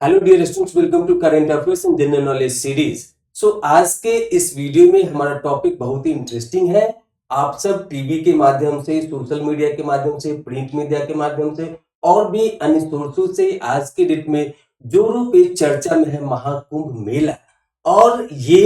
Hello dear students, welcome to current affairs and general knowledge series. आज के इस video में हमारा टॉपिक बहुत ही इंटरेस्टिंग है। आप सब टीवी के माध्यम से, सोशल मीडिया के माध्यम से, प्रिंट मीडिया के माध्यम से और भी अन्य सोर्सों से आज के डेट में जोरों पे चर्चा में है महाकुंभ मेला। और ये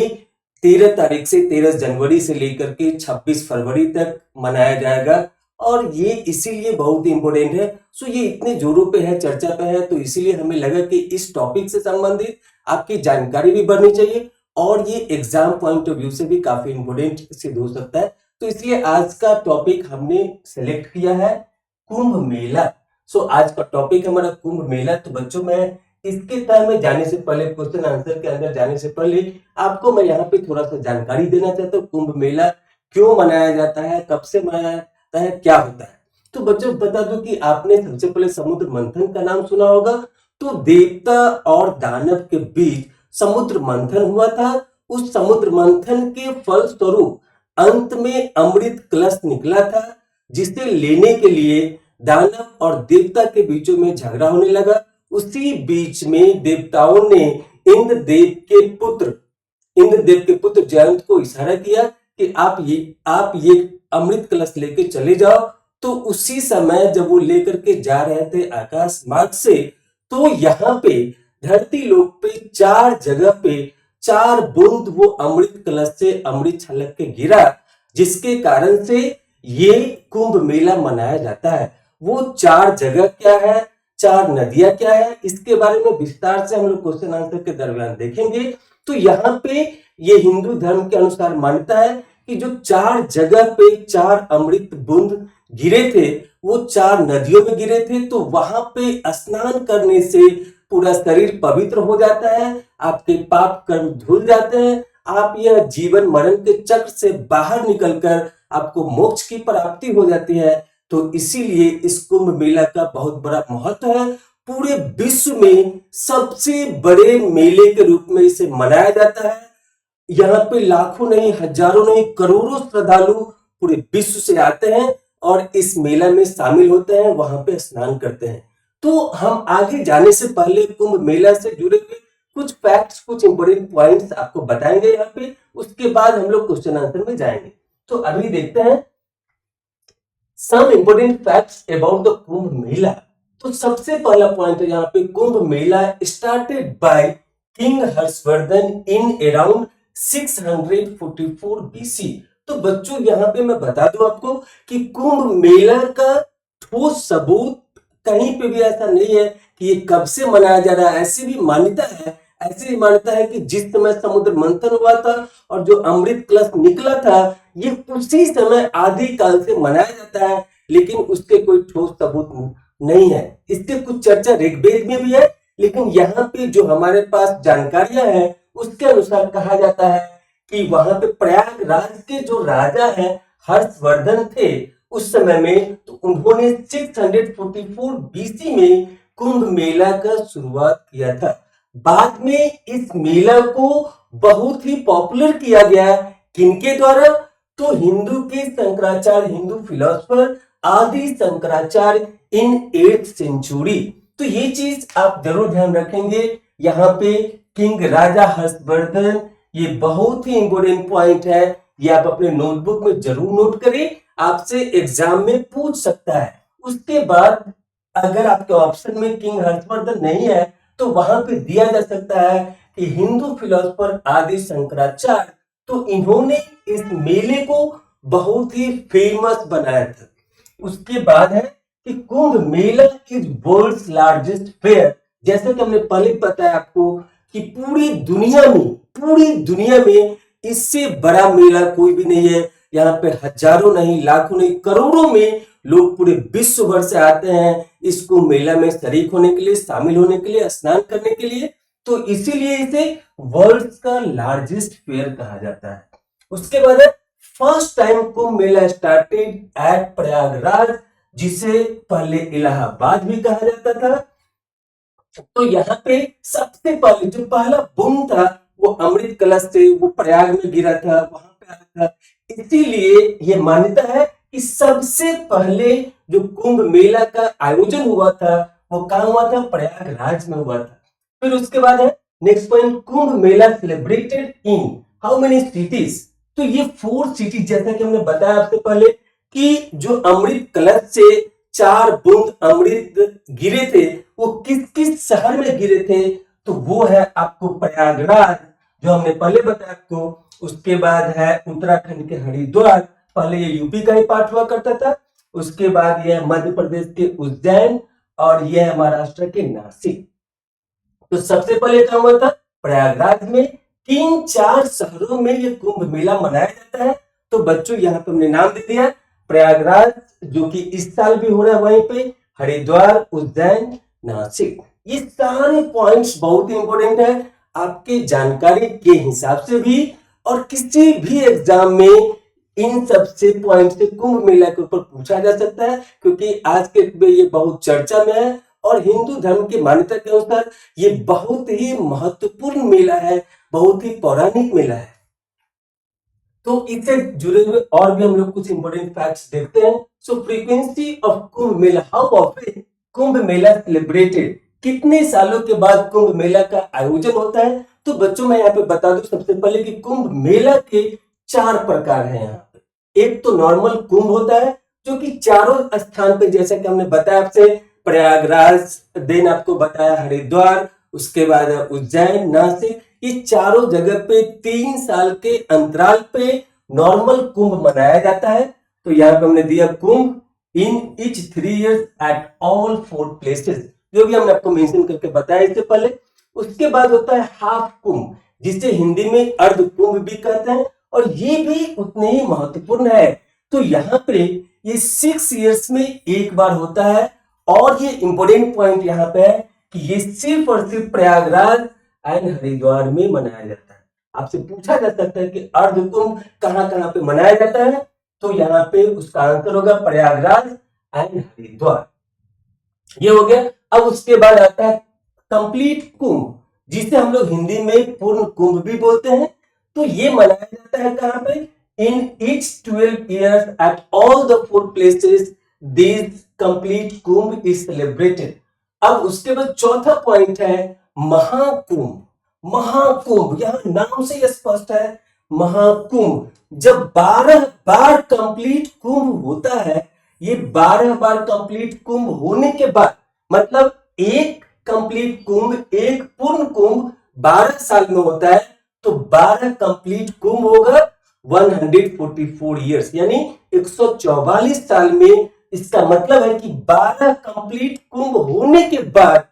13 तारीख से 13 जनवरी से लेकर के 26 फरवरी तक मनाया जाएगा। और ये इसीलिए बहुत ही इंपॉर्टेंट है। ये इतने जोरों पे है, चर्चा पे है, तो इसीलिए हमें लगा कि इस टॉपिक से संबंधित आपकी जानकारी भी बढ़नी चाहिए और ये एग्जाम पॉइंट ऑफ व्यू से भी काफी इंपॉर्टेंट सिद्ध हो सकता है। तो इसलिए आज का टॉपिक हमने सेलेक्ट किया है कुंभ मेला। आज का टॉपिक हमारा कुंभ मेला। तो बच्चों, मैं इसके तरह में जाने से पहले, क्वेश्चन आंसर के अंदर जाने से पहले आपको मैं यहाँ पे थोड़ा सा जानकारी देना चाहता हूँ। कुंभ मेला क्यों मनाया जाता है, कब से मनाया जाता है, क्या होता है। तो बच्चों बता दूं कि आपने सबसे पहले समुद्र मंथन का नाम सुना होगा। तो देवता और दानव के बीच समुद्र मंथन हुआ था। उस समुद्र मंथन के फलस्वरूप अंत में अमृत कलश निकला था, जिसे लेने के लिए दानव और देवता के बीचों में झगड़ा होने लगा। उसी बीच में देवताओं ने इंद्रदेव के पुत्र जयंत को इशारा किया कि आप ये अमृत कलश लेके चले जाओ। तो उसी समय जब वो लेकर के जा रहे थे आकाश मार्ग से, तो यहाँ पे धरती लोक पे 4 जगह पे 4 बूंद वो अमृत कलश से अमृत छलक के गिरा, जिसके कारण से ये कुंभ मेला मनाया जाता है। वो 4 जगह क्या है, 4 नदियां क्या है, इसके बारे में विस्तार से हम लोग क्वेश्चन आंसर के दरमियान देखेंगे। तो यहाँ पे ये हिंदू धर्म के अनुसार मान्यता है कि जो 4 जगह पे 4 अमृत बूंद गिरे थे, वो 4 नदियों में गिरे थे। तो वहां पे स्नान करने से पूरा शरीर पवित्र हो जाता है, आपके पाप कर्म धुल जाते हैं, आप यह जीवन मरण के चक्र से बाहर निकलकर आपको मोक्ष की प्राप्ति हो जाती है। तो इसीलिए इस कुंभ मेला का बहुत बड़ा महत्व है। पूरे विश्व में सबसे बड़े मेले के रूप में इसे मनाया जाता है। यहाँ पे लाखों नहीं, हजारों नहीं, करोड़ों श्रद्धालु पूरे विश्व से आते हैं और इस मेला में शामिल होते हैं, वहां पे स्नान करते हैं। तो हम आगे जाने से पहले कुंभ मेला से जुड़े हुए कुछ फैक्ट्स, कुछ इंपोर्टेंट पॉइंट्स आपको बताएंगे यहाँ पे। उसके बाद हम लोग क्वेश्चन आंसर में जाएंगे। तो अभी देखते हैं some important facts about the Kumbh Mela. तो सबसे पहला पॉइंट है यहाँ पे, Kumbh Mela started by king Harshvardhan in around 644 BC। तो बच्चों यहाँ पे मैं बता दूं आपको कि कुंभ मेला का ठोस सबूत कहीं पे भी ऐसा नहीं है कि ये कब से मनाया जा रहा है। ऐसी भी मान्यता है कि जिस समय समुद्र मंथन हुआ था और जो अमृत कलश निकला था, ये उसी समय आदि काल से मनाया जाता है, लेकिन उसके कोई ठोस सबूत नहीं है। इसके कुछ चर्चा ऋग्वेद में भी है, लेकिन यहाँ पे जो हमारे पास जानकारियां हैं उसके अनुसार कहा जाता है कि वहां पे प्रयागराज के जो राजा हैं हर्षवर्धन थे उस समय में, तो उन्होंने 644 BC में कुंभ मेला का शुरुआत किया था। बाद में इस मेला को बहुत ही पॉपुलर किया गया। किनके द्वारा? तो हिंदू के शंकराचार्य, हिंदू फिलोसोफर आदि शंकराचार्य इन 8th सेंचुरी। तो ये चीज आप जरूर ध्यान रखेंगे। यहाँ पे किंग राजा हर्षवर्धन, ये बहुत ही इंपोर्टेंट पॉइंट है, ये आप अपने नोटबुक में जरूर नोट करें, आपसे एग्जाम में पूछ सकता है। उसके बाद अगर आपके ऑप्शन में किंग हर्षवर्धन नहीं है तो वहां पे दिया जा सकता है कि हिंदू फिलोसोफर आदि शंकराचार्य। तो इन्होंने इस मेले को बहुत ही फेमस बनाया था। उसके बाद है कि Kumbh Mela is world's largest fair. जैसे कि हमने पहले बताया आपको कि पूरी दुनिया में इससे बड़ा मेला कोई भी नहीं है। यहाँ पे हजारों नहीं, लाखों नहीं, करोड़ों में लोग पूरे विश्व भर से आते हैं इस कुंभ मेला में शरीक होने के लिए, शामिल होने के लिए, स्नान करने के लिए। तो इसीलिए इसे वर्ल्ड का लार्जेस्ट फेयर कहा जाता है। उसके बाद first time Kumbh Mela started at Prayagraj, जिसे पहले इलाहाबाद भी कहा जाता था। तो यहाँ पे सबसे पहले जो पहला बूंद था वो अमृत कलश से वो प्रयाग में गिरा था, वहां पे आया था। इसीलिए ये मान्यता है कि सबसे पहले जो कुंभ मेला का आयोजन हुआ था वो कहाँ हुआ था? प्रयागराज में हुआ था। फिर उसके बाद है next point, Kumbh Mela celebrated in how many cities. तो ये 4 सिटीज, जैसा कि हमने बताया आपसे पहले कि जो अमृत कलश से 4 बूंद अमृत गिरे थे वो किस किस शहर में गिरे थे, तो वो है आपको प्रयागराज, जो हमने पहले बताया आपको। उसके बाद है उत्तराखंड के हरिद्वार, पहले ये यूपी का ही पार्ट हुआ करता था। उसके बाद ये मध्य प्रदेश के उज्जैन, और ये है महाराष्ट्र के नासिक। तो सबसे पहले क्या हुआ था, प्रयागराज में 3-4 शहरों में ये कुंभ मेला मनाया जाता है। तो बच्चों यहाँ पे हमने नाम दे दिया प्रयागराज, जो कि इस साल भी हो रहा है वहीं पे, हरिद्वार, उज्जैन, नासिक। ये सारे पॉइंट्स बहुत ही इंपॉर्टेंट है आपके जानकारी के हिसाब से भी, और किसी भी एग्जाम में इन सबसे पॉइंट से कुंभ मेला के ऊपर पूछा जा सकता है, क्योंकि आज के में ये बहुत चर्चा में है और हिंदू धर्म की मान्यता के अनुसार ये बहुत ही महत्वपूर्ण मेला है, बहुत ही पौराणिक मेला है। तो इससे जुड़े हुए और भी हम लोग कुछ इंपॉर्टेंट फैक्ट्स देखते हैं। So frequency of Kumbh Mela, how often Kumbh Mela celebrated, कितने सालों के बाद कुंभ मेला का आयोजन होता है। तो बच्चों मैं यहाँ पे बता दूं सबसे पहले कि कुंभ मेला के 4 प्रकार हैं यहाँ पे। एक तो नॉर्मल कुंभ होता है जो कि चारों स्थान पे, जैसा कि हमने बताया आपसे, प्रयागराज, देन आपको बताया हरिद्वार, उसके बाद उज्जैन, नासिक, ये चारों जगह पे 3 साल के अंतराल पे नॉर्मल कुंभ मनाया जाता है। तो यहाँ पे हमने दिया कुंभ इन each 3 years at all 4 places, जो भी हमने आपको मेंशन करके बताया इससे पहले। उसके बाद होता है हाफ कुंभ, जिसे हिंदी में अर्ध कुंभ भी कहते हैं, और ये भी उतने ही महत्वपूर्ण है। तो यहाँ पे ये 6 इयर्स में एक बार होता है, और ये इंपॉर्टेंट पॉइंट यहाँ पे है कि ये सिर्फ और सिर्फ प्रयागराज एंड हरिद्वार में मनाया जाता है। आपसे पूछा जा सकता है कि अर्ध कुंभ कहाँ कहाँ पे मनाया जाता है, तो यहाँ पे उसका आंसर होगा प्रयागराज एंड हरिद्वार। ये हो गया। अब उसके बाद आता है कंप्लीट कुंभ, जिसे हम लोग हिंदी में पूर्ण कुंभ भी बोलते हैं। तो ये मनाया जाता है कहाँ पे, इन each 12 years at all the 4 places this complete Kumbh is celebrated। अब उसके बाद चौथा पॉइंट है महाकुंभ। महाकुंभ यहां नाम से स्पष्ट है, महाकुंभ जब 12 बार कंप्लीट कुंभ होता है, ये 12 बार कंप्लीट कुंभ होने के बाद, मतलब एक कंप्लीट कुंभ, एक पूर्ण कुंभ 12 साल में होता है, तो 12 कंप्लीट कुंभ होगा 144 इयर्स, यानी 144 साल में। इसका मतलब है कि 12 कंप्लीट कुंभ होने के बाद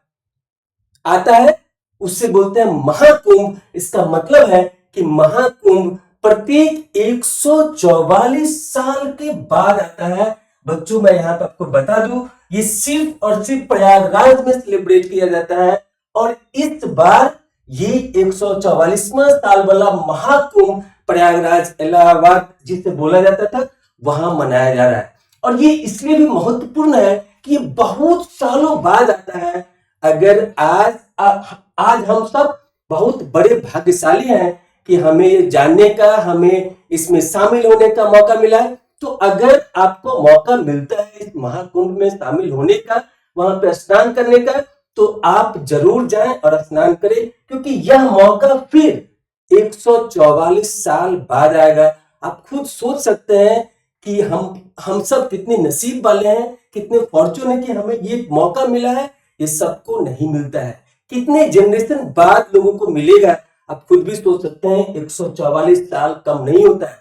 आता है, उससे बोलते हैं महाकुंभ। इसका मतलब है कि महाकुंभ प्रत्येक 144 साल के बाद आता है। बच्चों मैं यहाँ पे आपको बता दूं, ये सिर्फ और सिर्फ प्रयागराज में सेलिब्रेट किया जाता है, और इस बार ये 144वां साल वाला महाकुंभ प्रयागराज, इलाहाबाद जिसे बोला जाता था, वहां मनाया जा रहा है। और ये इसलिए भी महत्वपूर्ण है कि ये बहुत सालों बाद आता है। अगर आज हम सब बहुत बड़े भाग्यशाली हैं कि हमें ये जानने का, हमें इसमें शामिल होने का मौका मिला है। तो अगर आपको मौका मिलता है इस महाकुंभ में शामिल होने का, वहां पे स्नान करने का, तो आप जरूर जाएं और स्नान करें, क्योंकि यह मौका फिर 144 साल बाद आएगा। आप खुद सोच सकते हैं कि हम सब कितने नसीब वाले हैं, कितने फॉर्चून है कि हमें ये मौका मिला है। ये सबको नहीं मिलता है, कितने जनरेशन बाद लोगों को मिलेगा। आप खुद भी सोच सकते हैं, 144 साल कम नहीं होता है।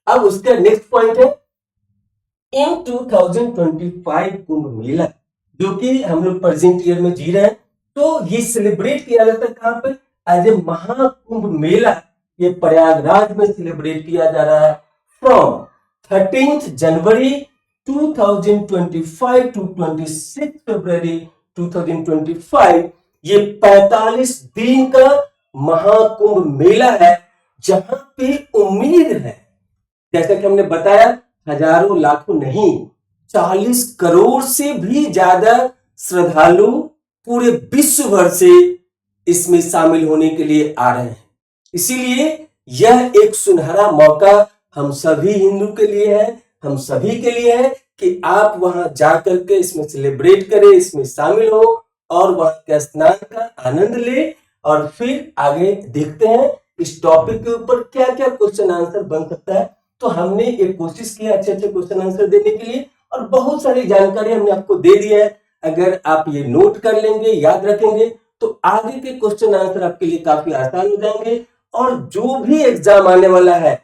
अब उसका नेक्स्ट पॉइंट है इन 2025 कुंभ मेला, जो कि हम लोग प्रेजेंट ईयर में जी रहे हैं। तो ये सेलिब्रेट किया जाता है कहां पे, एज ए महाकुंभ मेला। ये प्रयागराज में सेलिब्रेट किया जा रहा है फ्रॉम 13th जनवरी 2025 टू 26 फरवरी 2025। ये 45 दिन का महाकुंभ मेला है, जहां पे उम्मीद है, जैसा कि हमने बताया, हजारों लाखों नहीं, 40 करोड़ से भी ज्यादा श्रद्धालु पूरे विश्व भर से इसमें शामिल होने के लिए आ रहे हैं। इसीलिए यह एक सुनहरा मौका हम सभी हिंदू के लिए है, हम सभी के लिए है कि आप वहां जाकर के इसमें सेलिब्रेट करें, इसमें शामिल हो और वहां के स्नान का आनंद ले और फिर आगे देखते हैं इस टॉपिक के ऊपर क्या क्या क्वेश्चन आंसर बन सकता है। तो हमने एक कोशिश किया अच्छे अच्छे क्वेश्चन आंसर देने के लिए और बहुत सारी जानकारी हमने आपको दे दी है। अगर आप ये नोट कर लेंगे, याद रखेंगे, तो आगे के क्वेश्चन आंसर आपके लिए काफी आसान हो जाएंगे और जो भी एग्जाम आने वाला है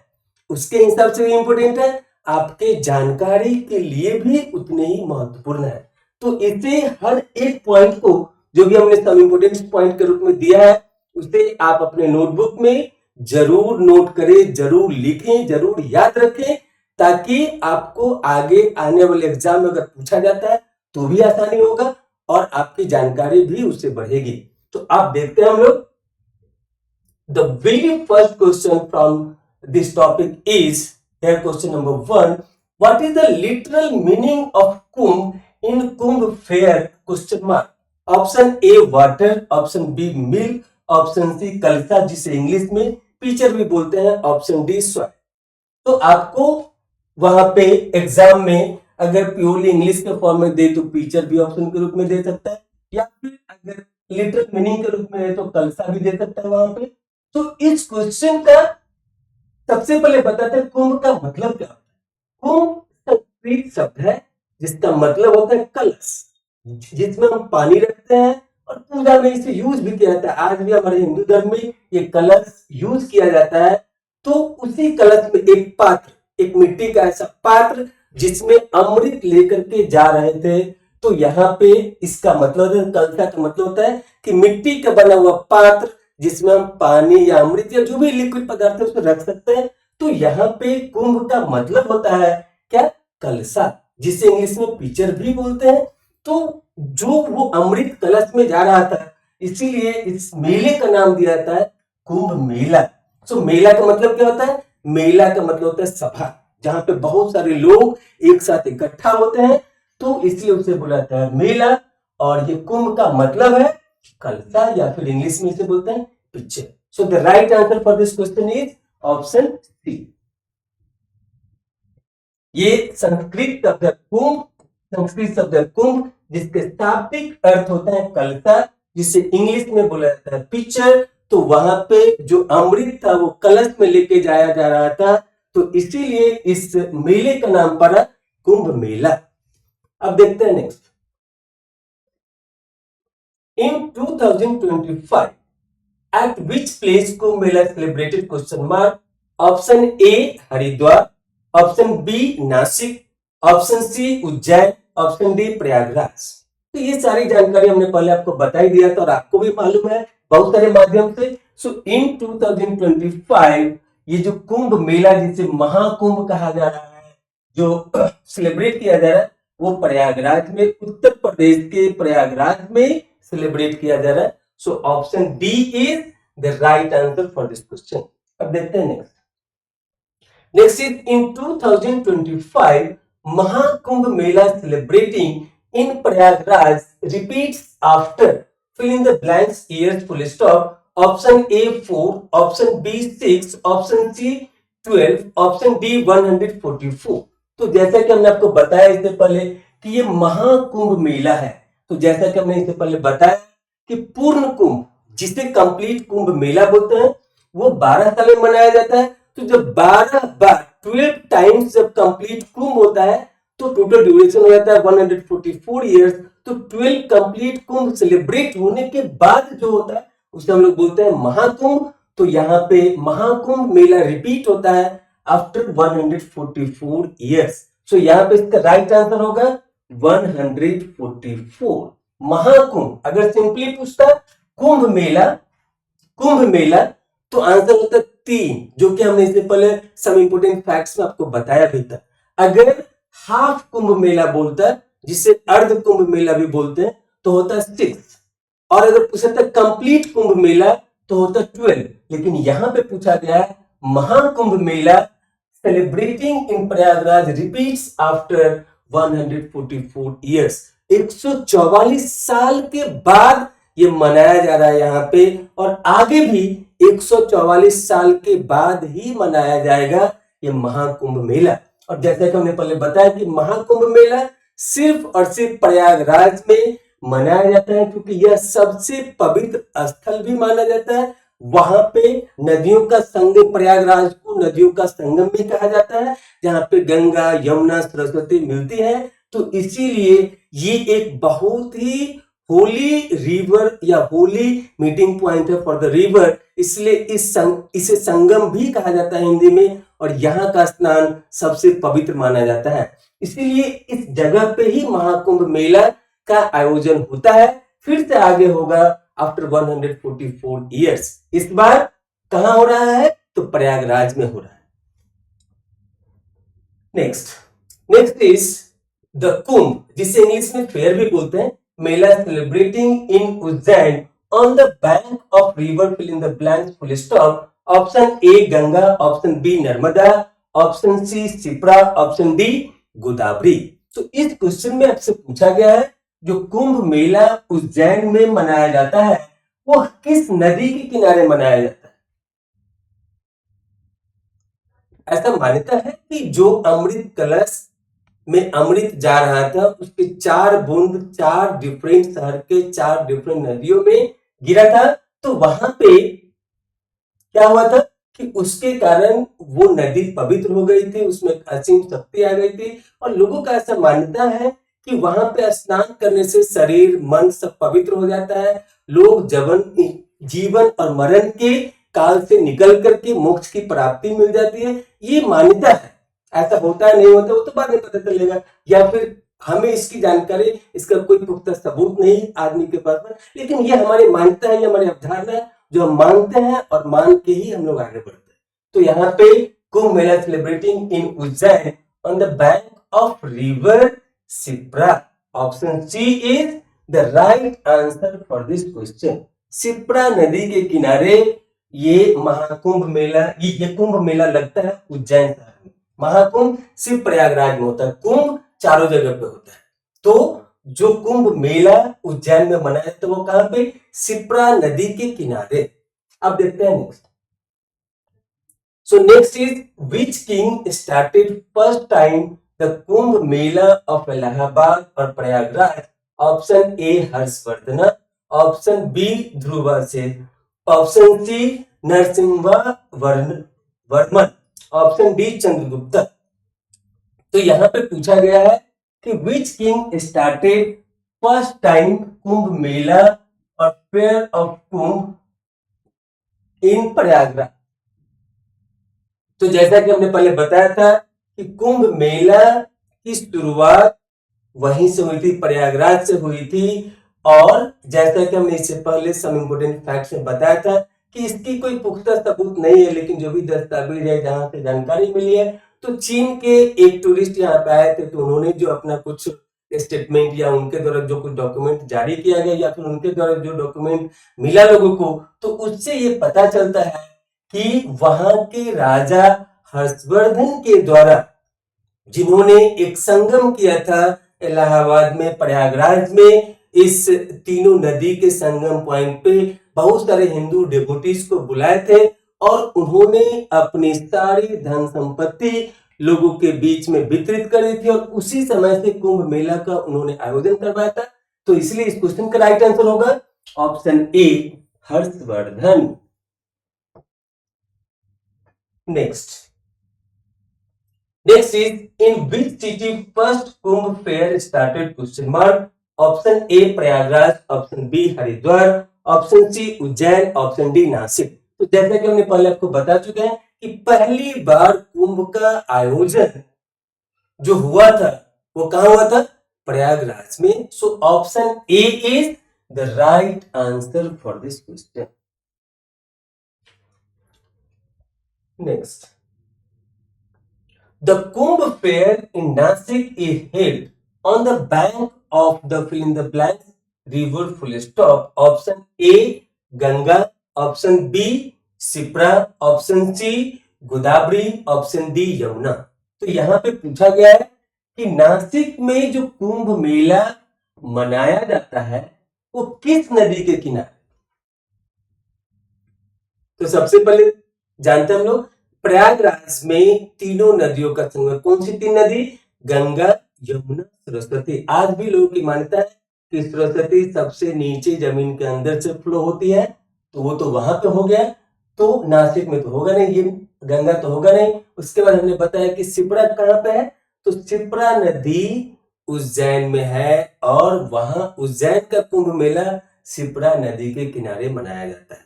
उसके हिसाब से भी इंपोर्टेंट है, आपके जानकारी के लिए भी उतने ही महत्वपूर्ण है। तो इसे हर एक पॉइंट को जो भी हमने सब इंपोर्टेंट पॉइंट के रूप में दिया है उसे आप अपने नोटबुक में जरूर नोट करें, जरूर लिखें, जरूर याद रखें, ताकि आपको आगे आने वाले एग्जाम में अगर पूछा जाता है तो भी आसानी होगा और आपकी जानकारी भी उससे बढ़ेगी। तो आप देखते हैं हम लोग the very first question from this topic is here question number 1, what is the literal meaning of kumbh in kumbh fair question mark? Option A water, option B milk, option C कलसा जिसे English में picture भी बोलते हैं, option D swag. तो आपको वहां पे एग्जाम में अगर प्योरली इंग्लिश के फॉर्म में दे तो पिचर भी ऑप्शन के रूप में दे सकता है, या फिर अगर लिटरल मीनिंग के रूप में दे तो कलसा भी दे सकता है वहां पे। तो इस क्वेश्चन का सबसे पहले बताते हैं कुंभ का मतलब क्या होता है। कुंभ संस्कृत शब्द है जिसका मतलब होता है कलश, जिसमें हम पानी रखते हैं और पूजा में इसे यूज भी किया जाता है। आज भी हमारे हिंदू धर्म में ये कलश यूज किया जाता है। तो उसी कलश में एक पात्र, एक मिट्टी का ऐसा पात्र जिसमें अमृत लेकर के जा रहे थे। तो यहाँ पे इसका मतलब, कलशा का मतलब होता है कि मिट्टी का बना हुआ पात्र जिसमें हम पानी या अमृत या जो भी लिक्विड पदार्थ है उसको रख सकते हैं। तो यहाँ पे कुंभ का मतलब होता है क्या, कलशा, जिसे इंग्लिश में पिचर भी बोलते हैं। तो जो वो अमृत कलश में जा रहा था, इसीलिए इस मेले का नाम दिया जाता है कुंभ मेला। तो मेला का मतलब क्या होता है, मेला का मतलब होता है सभा, जहां पे बहुत सारे लोग एक साथ इकट्ठा होते हैं, तो इसलिए उसे बोला जाता है मेला। और ये कुंभ का मतलब है कलसा, या फिर इंग्लिश में इसे बोलते हैं pitcher. So the right answer for this question is option C. ये संस्कृत शब्द है कुंभ, संस्कृत शब्द है कुंभ जिसके शाब्दिक अर्थ होता है कलसा, जिसे इंग्लिश में बोला जाता है पिक्चर। तो वहां पे जो अमृत था वो कलश में लेके जाया जा रहा था, तो इसीलिए इस मेले का नाम पड़ा कुंभ मेला। अब देखते हैं next. In 2025 at which place Kumbh Mela celebrated question mark? Option A Haridwar, option B Nashik, option C Ujjain, option D Prayagraj. तो ये सारी जानकारी हमने पहले आपको बता ही दिया था और आपको भी मालूम है बहुत सारे माध्यम से। सो इन 2025 ये जो कुंभ मेला जिसे महाकुंभ कहा जा रहा है, जो सेलिब्रेट किया जा रहा है, वो प्रयागराज में, उत्तर प्रदेश के प्रयागराज में सेलिब्रेट किया जा रहा है। So option D is the right answer for this question. अब देखते हैं next. Next is in 2025 Mahakumbh Mela celebrating in Prayagraj repeats after fill in the blanks years full stop. Option A 4, option B 6, option C 12, option D 144। तो जैसा कि हमने आपको बताया इससे पहले कि ये महाकुंभ मेला है, तो जैसा कि हमने इससे पहले बताया कि पूर्ण कुंभ जिसे कंप्लीट कुंभ मेला बोलते हैं वो 12 साल में मनाया जाता है। तो जब 12 बार 12 टाइम्स जब कंप्लीट कुंभ होता है तो टोटल ड्यूरेशन हो जाता है 144 इयर्स। तो 12 कंप्लीट कुंभ सेलिब्रेट होने के बाद जो होता है उसे हम लोग बोलते हैं महाकुंभ। तो यहाँ पे महाकुंभ मेला रिपीट होता है आफ्टर 144 इयर्स। सो यहाँ पे इसका राइट आंसर होगा 144। महाकुंभ अगर सिंपली पूछता कुंभ मेला तो आंसर होता 3, जो कि हमने इससे पहले सम इंपोर्टेंट फैक्ट्स में आपको बताया भी था। अगर हाफ कुंभ मेला बोलता है, जिसे अर्ध कुंभ मेला भी बोलते हैं, तो होता है 6। और अगर पूछा था कंप्लीट कुंभ मेला तो होता है 12। लेकिन यहां पे पूछा गया है महाकुंभ मेला सेलिब्रेटिंग इन प्रयागराज रिपीट्स आफ्टर 144 इयर्स। 144 साल के बाद ये मनाया जा रहा है यहाँ पे, और आगे भी 144 साल के बाद ही मनाया जाएगा ये महाकुंभ मेला। और जैसा कि हमने पहले बताया कि महाकुंभ मेला सिर्फ और सिर्फ प्रयागराज में मनाया जाता है क्योंकि यह सबसे पवित्र स्थल भी माना जाता है। वहां पे नदियों का संगम, प्रयागराज को नदियों का संगम भी कहा जाता है, जहां पे गंगा, यमुना, सरस्वती मिलती है। तो इसीलिए ये एक बहुत ही होली रिवर या होली मीटिंग पॉइंट है फॉर द रिवर, इसलिए इसे संगम भी कहा जाता है हिंदी में। और यहाँ का स्नान सबसे पवित्र माना जाता है, इसीलिए इस जगह पे ही महाकुंभ मेला का आयोजन होता है। फिर से आगे होगा आफ्टर 144 ईयर्स। इस बार कहां हो रहा है? तो प्रयागराज में हो रहा है। नेक्स्ट इज द कुंभ, जिसे इंग्लिश में फेयर भी बोलते हैं, Mela celebrating in Ujjain on the bank of river, fill in the blanks, full stop. Option A Ganga, option B Narmada, option C Shipra, option D Godavari. तो इस क्वेश्चन में आपसे पूछा गया है जो कुंभ मेला उज्जैन में मनाया जाता है वो किस नदी के किनारे मनाया जाता है? ऐसा मान्यता है कि जो अमृत कलश में अमृत जा रहा था उसके 4 बूंद 4 डिफरेंट शहर के 4 डिफरेंट नदियों में गिरा था। तो वहां पे क्या हुआ था कि उसके कारण वो नदी पवित्र हो गई थी, उसमें असीम शक्ति आ गई थी। और लोगों का ऐसा मान्यता है कि वहां पे स्नान करने से शरीर मन सब पवित्र हो जाता है। लोग जीवन और मरण के काल से निकल करके मोक्ष की प्राप्ति मिल जाती है, ये मान्यता है। ऐसा होता है नहीं होता वो तो बाद में पता चलेगा, या फिर हमें इसकी जानकारी, इसका कोई पुख्ता सबूत नहीं आदमी के पास में, लेकिन ये हमारी मान्यता है, ये हमारी अवधारणा है जो हम मानते हैं और मान के ही हम लोग आगे बढ़ते हैं। तो यहाँ पे Kumbh Mela celebrating in Ujjain on the bank of river Shipra. Option C is the right answer for this question. Shipra नदी के किनारे ये महाकुंभ मेला, ये कुंभ मेला लगता है उज्जैन शहर में। महाकुंभ सिर्फ प्रयागराज में होता है, कुंभ चारों जगह पे होता है। तो जो कुंभ मेला उज्जैन में मनाया तो वो कहां पे? शिप्रा नदी के किनारे। अब देखते हैं next. So next is which king started first time the Kumbh Mela of Allahabad और Prayagraj? Option A Harshvardhan, option B Dhruv Sen, option C Narasimha Varman, option D Chandragupta. तो यहां पे पूछा गया है कि which king started first time Kumbh Mela और fair of Kumbh in Prayagraj. तो जैसा कि हमने पहले बताया था कि कुंभ मेला की शुरुआत वहीं से हुई थी, प्रयागराज से हुई थी। और जैसा कि हमने इससे पहले सम इंपोर्टेंट फैक्ट्स में बताया था कि इसकी कोई पुख्ता सबूत नहीं है, लेकिन जो भी दस्तावेज है जहां से जानकारी मिली है, तो चीन के एक टूरिस्ट यहाँ पे आए थे, तो उन्होंने जो अपना कुछ स्टेटमेंट या उनके द्वारा जो कुछ डॉक्यूमेंट जारी किया गया या फिर उनके द्वारा जो डॉक्यूमेंट मिला लोगों को, तो उससे ये पता चलता है कि वहां के राजा हर्षवर्धन के द्वारा, जिन्होंने एक संगम किया था इलाहाबाद में, प्रयागराज में, इस तीनों नदी के संगम पॉइंट पे बहुत सारे हिंदू डिवोटीज को बुलाए थे और उन्होंने अपनी सारी धन संपत्ति लोगों के बीच में वितरित करी थी और उसी समय से कुंभ मेला का उन्होंने आयोजन करवाया था। तो इसलिए इस क्वेश्चन का राइट आंसर होगा option A Harshvardhan. Next is in which city first Kumbh fair started? Question mark. Option A Prayagraj, option B Haridwar, option C Ujjain, option D Nashik. तो जैसा कि हमने पहले आपको बता चुके हैं कि पहली बार कुंभ का आयोजन जो हुआ था वो कहां हुआ था? प्रयागराज में। So option A is the right answer for this question. Next, the Kumbh fair in Nasik is held on the bank of the fill in the blank river full stop. Option A Ganga, option B Shipra, option C Godavari, option D Yamuna. तो यहां पे पूछा गया है कि नासिक में जो कुंभ मेला मनाया जाता है वो किस नदी के किनारे? तो सबसे पहले जानते हैं हम लोग प्रयागराज में तीनों नदियों का संगम। कौन सी तीन नदी? गंगा, यमुना, सरस्वती। आज भी लोगों की मान्यता है कि सरस्वती सबसे नीचे जमीन के अंदर से फ्लो होती है, तो वो तो वहां पे हो गया, तो नासिक में तो होगा नहीं, ये गंगा तो होगा नहीं। उसके बाद हमने बताया कि शिप्रा कहाँ पे है, तो शिप्रा नदी उज्जैन में है, और वहां उज्जैन का कुंभ मेला शिप्रा नदी के किनारे मनाया जाता है।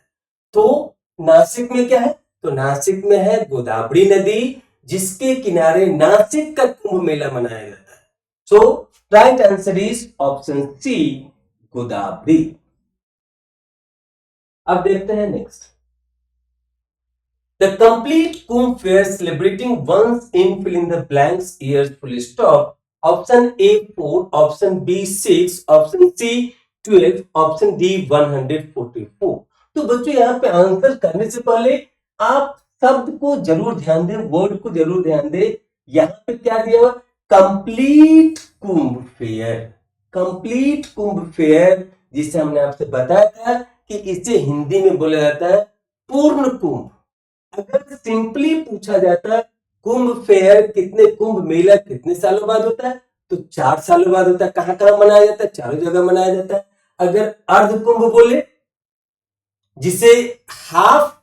तो नासिक में क्या है, तो नासिक में है गोदावरी नदी, जिसके किनारे नासिक का कुंभ मेला मनाया जाता है। So right answer is option C, Godavari. अब देखते हैं next, the complete Kumbh fair celebrating once in fill in the blanks years full stop. Option A 4, option B 6, option C 12, option D 144। तो बच्चों यहाँ पे आंसर करने से पहले आप शब्द को जरूर ध्यान दें, वर्ड को जरूर ध्यान दें। यहाँ पे क्या दिया हुआ, complete Kumbh fair. Complete Kumbh fair, जिसे हमने आपसे बताया था कि इसे हिंदी में बोला जाता है पूर्ण कुंभ। अगर सिंपली पूछा जाता कुंभ फेयर कितने, कुंभ मेला कितने सालों बाद होता है, तो 4 सालों बाद होता है। कहां कहां मनाया जाता है, चारों जगह मनाया जाता है। अगर अर्ध कुंभ बोले, जिसे हाफ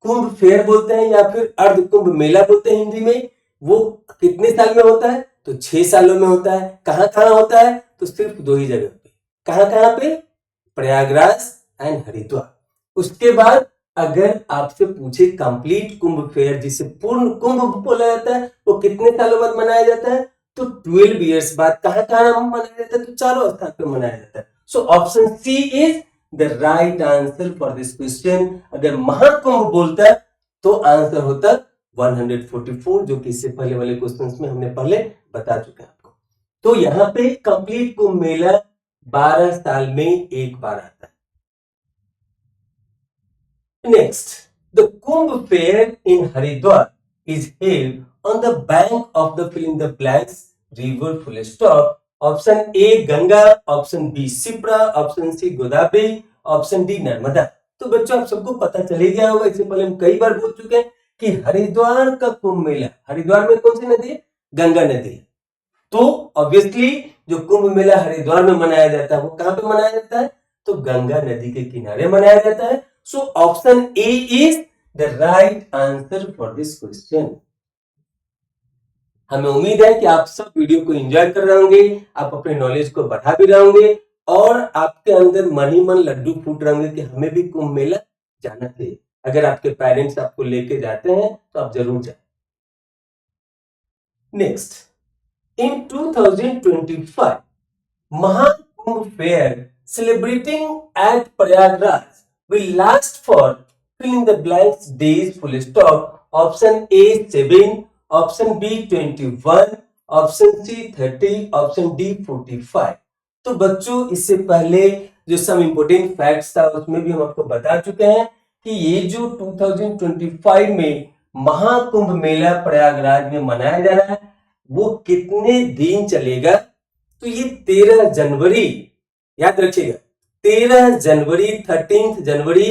कुंभ फेयर बोलते हैं या फिर अर्ध कुंभ मेला बोलते हैं हिंदी में, वो कितने साल में होता है, तो 6 सालों में होता है। कहां कहां होता है, तो सिर्फ 2 ही जगह पे। कहां कहां पे, प्रयागराज एंड हरिद्वार। उसके बाद अगर आपसे पूछे कंप्लीट कुंभ फेयर, जिसे पूर्ण कुंभ बोला जाता है, वो कितने सालों बाद मनाया जाता है, तो 12 इयर्स बाद। कहां कहां मनाया जाता है, तो चारों स्थान पे मनाया जाता है। So option C is the right answer for this question. अगर महाकुंभ बोलता है तो आंसर होता 144, जो कि इससे पहले वाले क्वेश्चंस में हमने पहले बता चुके हैं आपको। तो यहाँ पे कंप्लीट कुंभ मेला 12 साल में एक बार आता है। Next, the Kumbh Fair in Haridwar is held on the bank of the fill in the blanks river full stop. Option A Ganga, option B Shipra, option C Godavari, option D Narmada. तो बच्चों आप सबको पता चल ही गया होगा, इससे पहले हम कई बार बोल चुके हैं कि हरिद्वार का कुंभ मेला, हरिद्वार में कौन सी नदी है, गंगा नदी। तो ऑब्वियसली जो कुंभ मेला हरिद्वार में मनाया जाता है वो कहां पे मनाया जाता है, तो गंगा नदी के किनारे मनाया जाता है। So option A is the right answer for this question. हमें उम्मीद है कि आप सब वीडियो को एंजॉय कर रहे होंगे, आप अपने नॉलेज को बढ़ा भी रहे होंगे, और आपके अंदर मन ही मन लड्डू फूट रहे होंगे कि हमें भी कुंभ मेला जाना चाहिए। अगर आपके पेरेंट्स आपको लेके जाते हैं तो आप जरूर जाए। Next, in 2025, Mahakumbh Fair celebrating at Prayagraj will last for fill in the blanks days full stop. Option A 7, option B 21, option C 30, option D 45। तो बच्चों इससे पहले जो सम इम्पोर्टेंट फैक्ट्स था उसमें भी हम आपको बता चुके हैं कि ये जो 2025 में महाकुंभ मेला प्रयागराज में मनाया जा रहा है वो कितने दिन चलेगा, तो ये 13 जनवरी, याद रखिएगा 13 जनवरी 13 जनवरी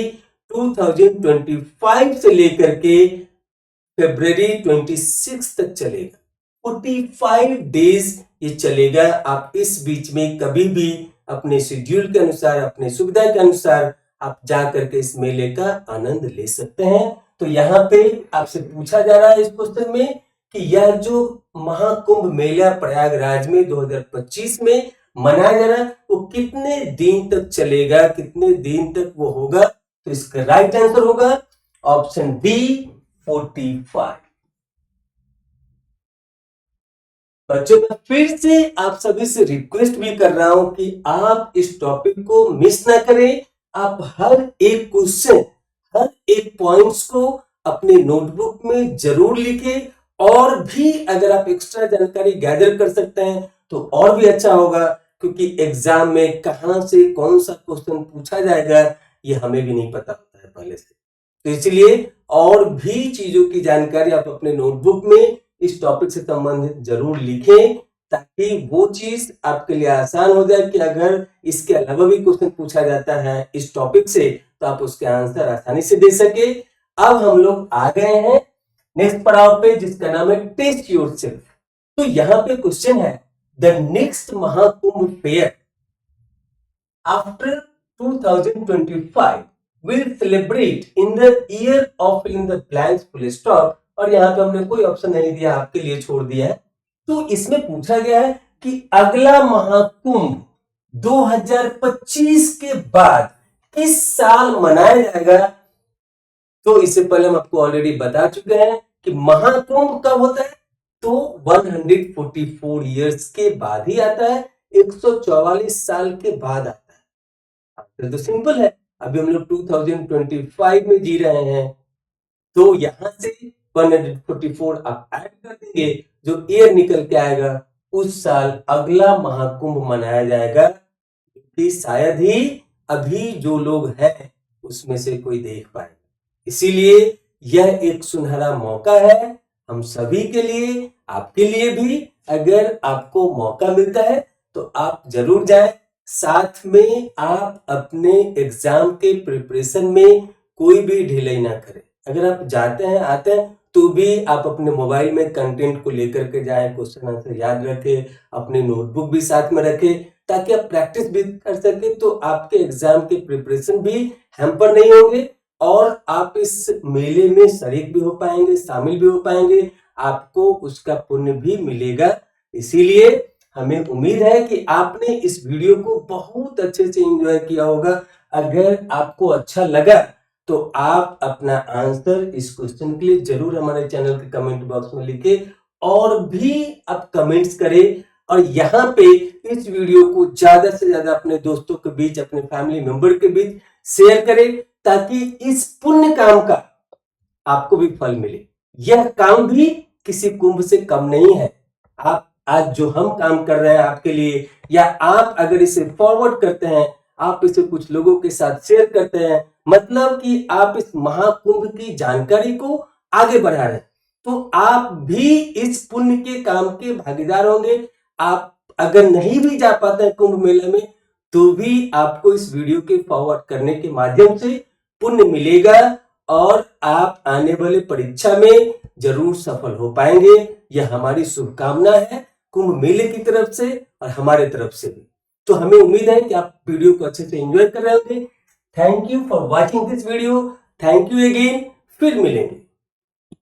2025 से लेकर के फरवरी 26 तक चलेगा। 45 डेज ये चलेगा। आप इस बीच में कभी भी अपने शेड्यूल के अनुसार, अपने सुविधा के अनुसार आप जा करके इस मेले का आनंद ले सकते हैं। तो यहाँ पे आपसे पूछा जा रहा है इस क्वेश्चन में कि यह जो महाकुंभ मेला प्रयागराज में 2025 में मनाया जा रहा है वो कितने दिन तक चलेगा, कितने दिन तक वो होगा, तो इसका राइट आंसर होगा ऑप्शन डी 45। बच्चों मैं फिर से आप सभी से रिक्वेस्ट भी कर रहा हूं कि आप इस टॉपिक को मिस ना करें। आप हर एक क्वेश्चन, हर एक पॉइंट्स को अपने नोटबुक में जरूर लिखें, और भी अगर आप एक्स्ट्रा जानकारी गैदर कर सकते हैं तो और भी अच्छा होगा, क्योंकि एग्जाम में कहां से कौन सा क्वेश्चन पूछा जाएगा ये हमें भी नहीं पता होता है पहले से। तो इसलिए और भी चीजों की जानकारी आप अपने नोटबुक में इस टॉपिक से संबंधित जरूर लिखें, ताकि वो चीज आपके लिए आसान हो जाए कि अगर इसके अलावा भी क्वेश्चन पूछा जाता है इस टॉपिक से तो आप उसके आंसर आसानी से दे सके। अब हम लोग आ गए हैं नेक्स्ट पड़ाव पे, जिसका नाम है टेस्ट योरसेल्फ। तो यहाँ पे क्वेश्चन है the next Mahakumbh fair after 2025 will celebrate in the year of in the blanks full stop, और यहाँ पे हमने कोई ऑप्शन नहीं दिया, आपके लिए छोड़ दिया है। तो इसमें पूछा गया है कि अगला महाकुंभ 2025 के बाद किस साल मनाया जाएगा। तो इससे पहले हम आपको ऑलरेडी बता चुके हैं कि महाकुंभ कब होता है, तो 144 इयर्स के बाद ही आता है, 144 साल के बाद आता है। तो सिंपल है, अभी हम लोग 2025 में जी रहे हैं, तो यहां से 144 आप ऐड कर देंगे, जो ईयर निकल के आएगा उस साल अगला महाकुंभ मनाया जाएगा, कि शायद ही अभी जो लोग हैं उसमें से कोई देख पाए। इसीलिए यह एक सुनहरा मौका है हम सभी के लिए, आपके लिए भी। अगर आपको मौका मिलता है तो आप जरूर जाएं, साथ में आप अपने एग्जाम के प्रिपरेशन में कोई भी ढिलाई ना करें। अगर आप जाते हैं आते हैं तो भी आप अपने मोबाइल में कंटेंट को लेकर के जाएं, क्वेश्चन आंसर याद रखें, अपने नोटबुक भी साथ में रखें, ताकि आप प्रैक्टिस भी कर सके, तो आपके एग्जाम के प्रिपरेशन भी हैम्पर नहीं होंगे और आप इस मेले में शरीक भी हो पाएंगे, शामिल भी हो पाएंगे, आपको उसका पुण्य भी मिलेगा। इसीलिए हमें उम्मीद है कि आपने इस वीडियो को बहुत अच्छे से एंजॉय किया होगा। अगर आपको अच्छा लगा तो आप अपना आंसर इस क्वेश्चन के लिए जरूर हमारे चैनल के कमेंट बॉक्स में लिखे, और भी आप कमेंट्स करें, और यहाँ पे इस वीडियो को ज्यादा से ज्यादा अपने दोस्तों के बीच, अपने फैमिली मेंबर के बीच शेयर करें, ताकि इस पुण्य काम का आपको भी फल मिले। यह काम भी किसी कुंभ से कम नहीं है। आप आज जो हम काम कर रहे हैं आपके लिए, या आप अगर इसे फॉरवर्ड करते हैं, आप इसे कुछ लोगों के साथ शेयर करते हैं, मतलब कि आप इस महाकुंभ की जानकारी को आगे बढ़ा रहे हैं, तो आप भी इस पुण्य के काम के भागीदार होंगे। आप अगर नहीं भी जा पाते हैं कुंभ मेले में, तो भी आपको इस वीडियो के फॉरवर्ड करने के माध्यम से पुण्य मिलेगा, और आप आने वाले परीक्षा में जरूर सफल हो पाएंगे। यह हमारी शुभकामना है कुंभ मेले की तरफ से और हमारे तरफ से भी। तो हमें उम्मीद है कि आप वीडियो को अच्छे से एंजॉय कर रहे होंगे। Thank you for watching this video. Thank you again. फिर मिलेंगे।